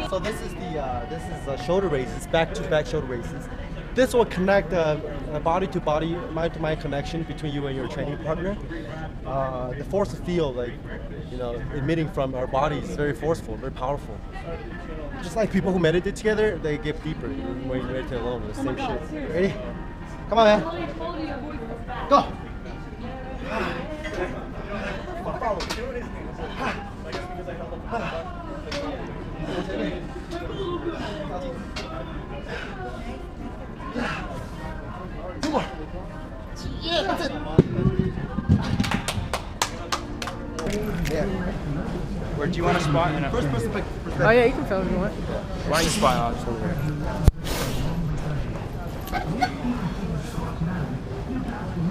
So this is shoulder raises, back-to-back shoulder raises. This will connect body-to-body, mind-to-mind connection between you and your training partner. The force field, emitting from our body is very forceful, very powerful. Just like people who meditate together, they get deeper when you meditate alone. The same shit. Ready? Come on, man. Go. Two more. Yeah, that's it. Yeah. Where do you want to spot? First person pick. Oh yeah, you can film if you want. Why don't you spot? I'll just over here.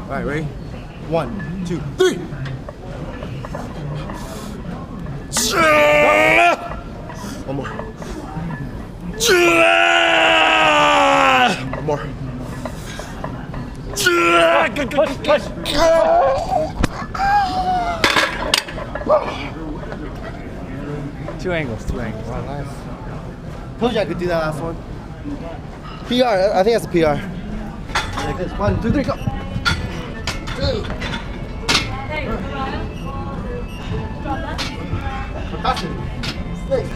All right, ready? 1, 2, 3. One more. One more. Two angles. Wow, nice. Told you I could do that last one. PR, I think that's a PR. Like this. 1, 2, 3, go. Hey, drop that. Percussion. Snakes.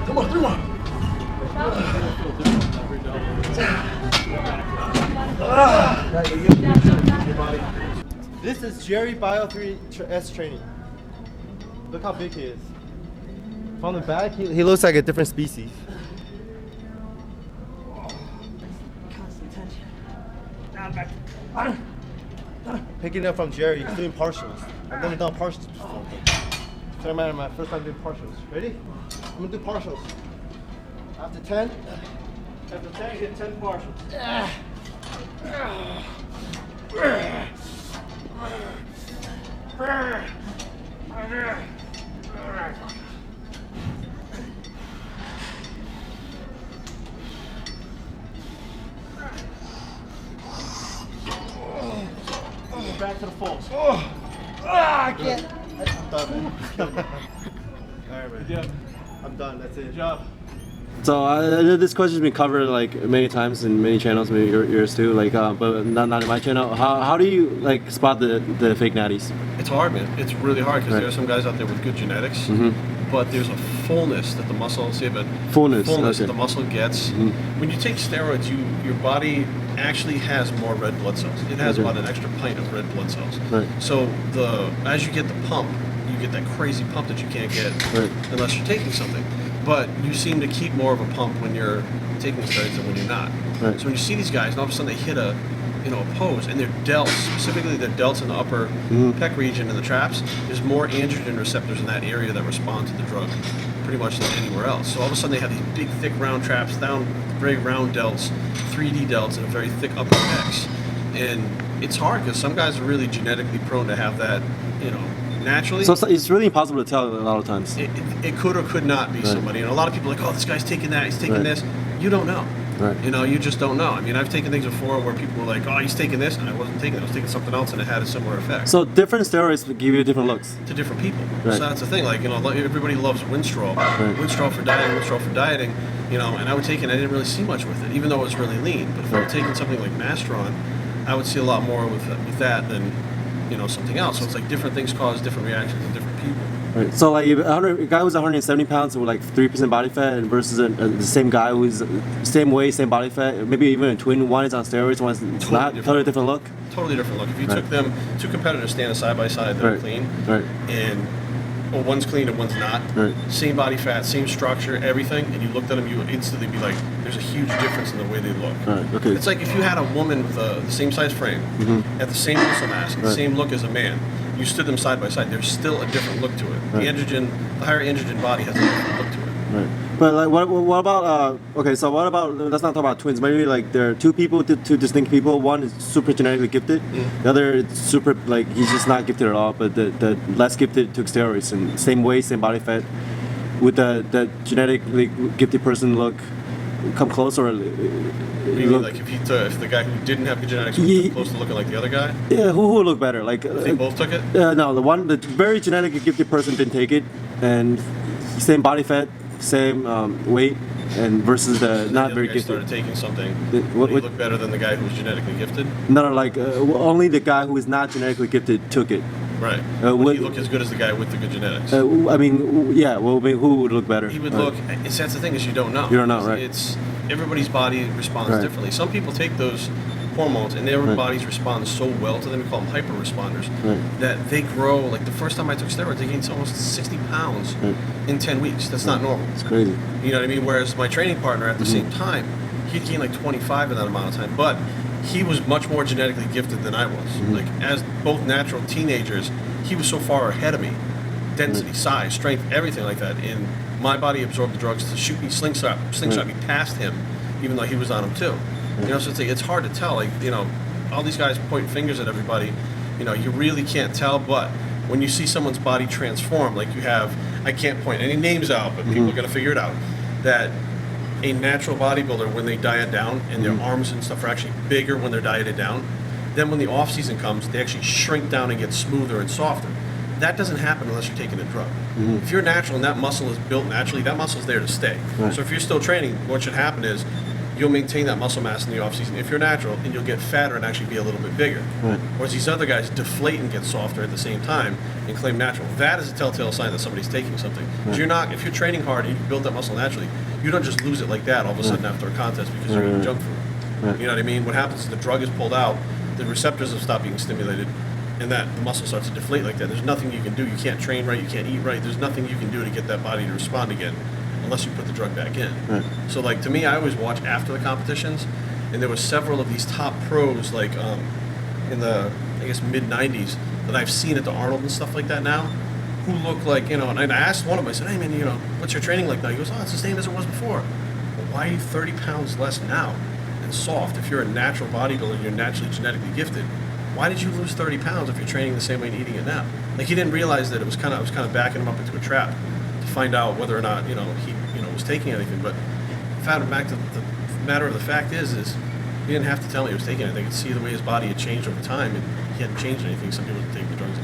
Come on, 3 more. This is Jerry BioS3Training. Look how big he is. From the back, he looks like a different species. Constant tension. Now back. Picking up from Jerry, he's doing partials. I've never done partials before. So I'm at my first time doing partials. Ready? I'm gonna do partials. After 10, get 10 partials. Back to the falls. I can't. I'm done, man. Alright, man. Yeah. I'm done. That's it. Good job. So I know this question's been covered like many times in many channels, maybe yours too. Like, but not in my channel. How do you like spot the fake natties? It's hard, man. It's really hard because there are some guys out there with good genetics, but there's a fullness that the muscle, Fullness that okay. the muscle gets. When you take steroids, your body actually has more red blood cells. It has about an extra pint of red blood cells. Right. So as you get the pump, you get that crazy pump that you can't get unless you're taking something. But you seem to keep more of a pump when you're taking steroids than when you're not. Right. So when you see these guys, and all of a sudden they hit a pose, and their delts, specifically the delts in the upper pec region and the traps, there's more androgen receptors in that area that respond to the drug pretty much than anywhere else. So all of a sudden they have these big, thick, round traps, very round delts, 3D delts, and a very thick upper pecs. And it's hard because some guys are really genetically prone to have that, naturally. So it's really impossible to tell a lot of times. It could or could not be somebody. And a lot of people are like, oh, this guy's taking that, he's taking this. You don't know. Right. You just don't know. I mean, I've taken things before where people were like, oh, he's taking this, and I wasn't taking it. I was taking something else, and it had a similar effect. So different steroids give you different looks. To different people. Right. So that's the thing. Like, everybody loves Winstrol. Winstrol for dieting, and I would take it, and I didn't really see much with it, even though it was really lean. But if I were taking something like Mastron, I would see a lot more with that than, something else. So it's like different things cause different reactions in different people. Right. So like if a guy who's 170 pounds with like 3% body fat and versus the same guy who's same weight, same body fat, maybe even a twin, one is on steroids, one is not, totally different look. Totally different look. If you took them, two competitors standing side by side that are clean, and one's clean and one's not, same body fat, same structure, everything, and you looked at them, you would instantly be like, there's a huge difference in the way they look. Okay. It's like if you had a woman with the same size frame, had the same muscle mass, the same look as a man, you stood them side by side, there's still a different look to it. The higher androgen body has a different look to it. Right. But like, what about? Okay, so what about? Let's not talk about twins. Maybe like there are two people, two distinct people. One is super genetically gifted. The other is super like he's just not gifted at all. But the less gifted took steroids and same weight, same body fat. Would the genetically gifted person look come close or What do you mean, like if the guy who didn't have good genetics was Ye- close to looking like the other guy, yeah, who would look better? Like they both took it. no, the very genetically gifted person didn't take it, and same body fat, same weight, and versus the not The very other guy gifted. started taking something. What- Did he look better than the guy who was genetically gifted? No, like only the guy who is not genetically gifted took it. Right. Would- Would he look as good as the guy with the good genetics? I mean, yeah. Well, I mean, who would look better? He would look. That's the thing is you don't know. You don't know, right. It's everybody's body responds Right. differently. Some people take those hormones and their Right. bodies respond so well to them. We call them hyper responders. Right. That they grow. Like the first time I took steroids, I gained almost 60 pounds Right. in 10 weeks. That's not normal. It's crazy. You know what I mean? Whereas my training partner at the Mm-hmm. same time, he'd gained like 25 in that amount of time. But he was much more genetically gifted than I was. Mm-hmm. Like as both natural teenagers, he was so far ahead of me. Density, size, strength, everything like that. And my body absorbed the drugs to shoot me, slingshot me past him, even though he was on them too. You know, so it's hard to tell. Like, you know, all these guys point fingers at everybody. You know, you really can't tell. But when you see someone's body transform, like you have, I can't point any names out, but people are going to figure it out, that a natural bodybuilder, when they diet down and their arms and stuff are actually bigger when they're dieted down, then when the off season comes, they actually shrink down and get smoother and softer. That doesn't happen unless you're taking a drug. If you're natural and that muscle is built naturally, that muscle is there to stay. Right. So if you're still training, what should happen is you'll maintain that muscle mass in the off season if you're natural, and you'll get fatter and actually be a little bit bigger. Right. Whereas these other guys deflate and get softer at the same time and claim natural. That is a telltale sign that somebody's taking something. Because you're not, if you're training hard and you build that muscle naturally, you don't just lose it like that all of a sudden after a contest because you're eating junk food. Right. You know what I mean? What happens is the drug is pulled out, the receptors have stopped being stimulated, and that the muscle starts to deflate like that. There's nothing you can do. You can't train right. You can't eat right. There's nothing you can do to get that body to respond again unless you put the drug back in. Right. So, like, to me, I always watch after the competitions, and there were several of these top pros, like in the, I guess, mid-'90s that I've seen at the Arnold and stuff like that now, who look like, you know, and I asked one of them, I said, hey, man, you know, what's your training like now? He goes, oh, it's the same as it was before. Well, why are you 30 pounds less now and soft? If you're a natural bodybuilder and you're naturally genetically gifted, why did you lose 30 pounds if you're training the same way and eating it now? Like, he didn't realize that I was kind of backing him up into a trap to find out whether or not, you know, he, you know, was taking anything. But the matter of the fact is he didn't have to tell me he was taking anything. I could see the way his body had changed over time, and he hadn't changed anything. Some people would take the drugs.